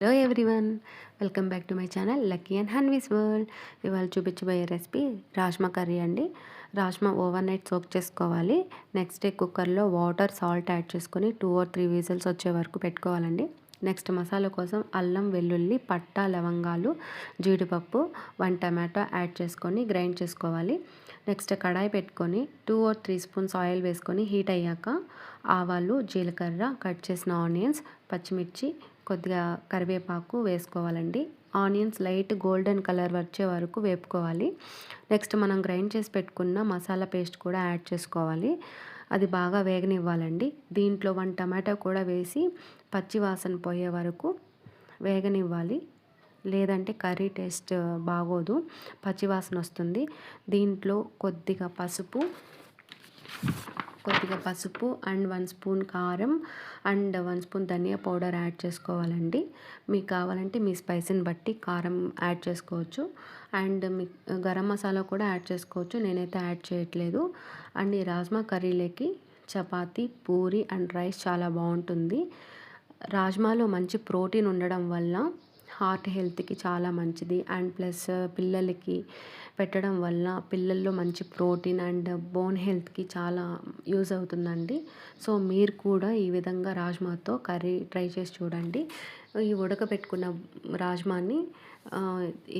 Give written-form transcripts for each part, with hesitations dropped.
Hello everyone, welcome back to my channel lucky and Hanvi's world. ఇవాళ చూపించబోయే recipe rajma curry అండి. Rajma over night soak చేసుకోవాలి. Next day కుక్కర్లో water, salt add చేసుకొని 2 or 3 whistles వచ్చే వరకు పెట్టుకోవాలండి. నెక్స్ట్ మసాలా కోసం అల్లం, వెల్లుల్లి, పట్టా, లవంగాలు, జీడిపప్పు, 1 టమాటో యాడ్ చేసుకొని గ్రైండ్ చేసుకోవాలి. నెక్స్ట్ కడాయి పెట్టుకొని 2 or 3 స్పూన్స్ ఆయిల్ వేసుకొని హీట్ అయ్యాక ఆవాలు, జీలకర్ర, కట్ చేసిన ఆనియన్స్, పచ్చిమిర్చి, కొద్దిగా కరివేపాకు వేసుకోవాలండి. ఆనియన్స్ లైట్ గోల్డెన్ కలర్ వచ్చే వరకు వేపుకోవాలి. నెక్స్ట్ మనం గ్రైండ్ చేసి పెట్టుకున్న మసాలా పేస్ట్ కూడా యాడ్ చేసుకోవాలి. అది బాగా వేగనివ్వాలండి. దీంట్లో 1 టమాటో కూడా వేసి పచ్చి వాసన పోయే వరకు వేగనివ్వాలి. లేదంటే కర్రీ టేస్ట్ బాగోదు, పచ్చి వాసన వస్తుంది. దీంట్లో కొద్దిగా పసుపు అండ్ 1 స్పూన్ కారం అండ్ 1 స్పూన్ ధనియా పౌడర్ యాడ్ చేసుకోవాలండి. మీకు కావాలంటే మీ స్పైసీని బట్టి కారం యాడ్ చేసుకోవచ్చు. అండ్ మీ గరం మసాలా కూడా యాడ్ చేసుకోవచ్చు, నేనైతే యాడ్ చేయట్లేదు. అండ్ ఈ రాజ్మా కర్రీలోకి చపాతీ, పూరి అండ్ రైస్ చాలా బాగుంటుంది. రాజ్మాలో మంచి ప్రోటీన్ ఉండడం వల్ల హార్ట్ హెల్త్కి చాలా మంచిది. అండ్ ప్లస్ పిల్లలకి పెట్టడం వల్ల పిల్లల్లో మంచి ప్రోటీన్ అండ్ బోన్ హెల్త్కి చాలా యూజ్ అవుతుందండి. సో మీరు కూడా ఈ విధంగా రాజ్మాతో కర్రీ ట్రై చేసి చూడండి. ఈ ఉడకబెట్టుకున్న రాజ్మాని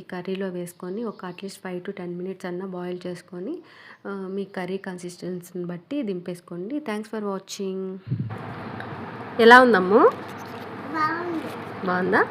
ఈ కర్రీలో వేసుకొని ఒక అట్లీస్ట్ 5 to 10 minutes అన్న బాయిల్ చేసుకొని మీ కర్రీ కన్సిస్టెన్సీని బట్టి దింపేసుకోండి. Thanks for watching. ఎలా ఉందమ్ము? బాగుందా?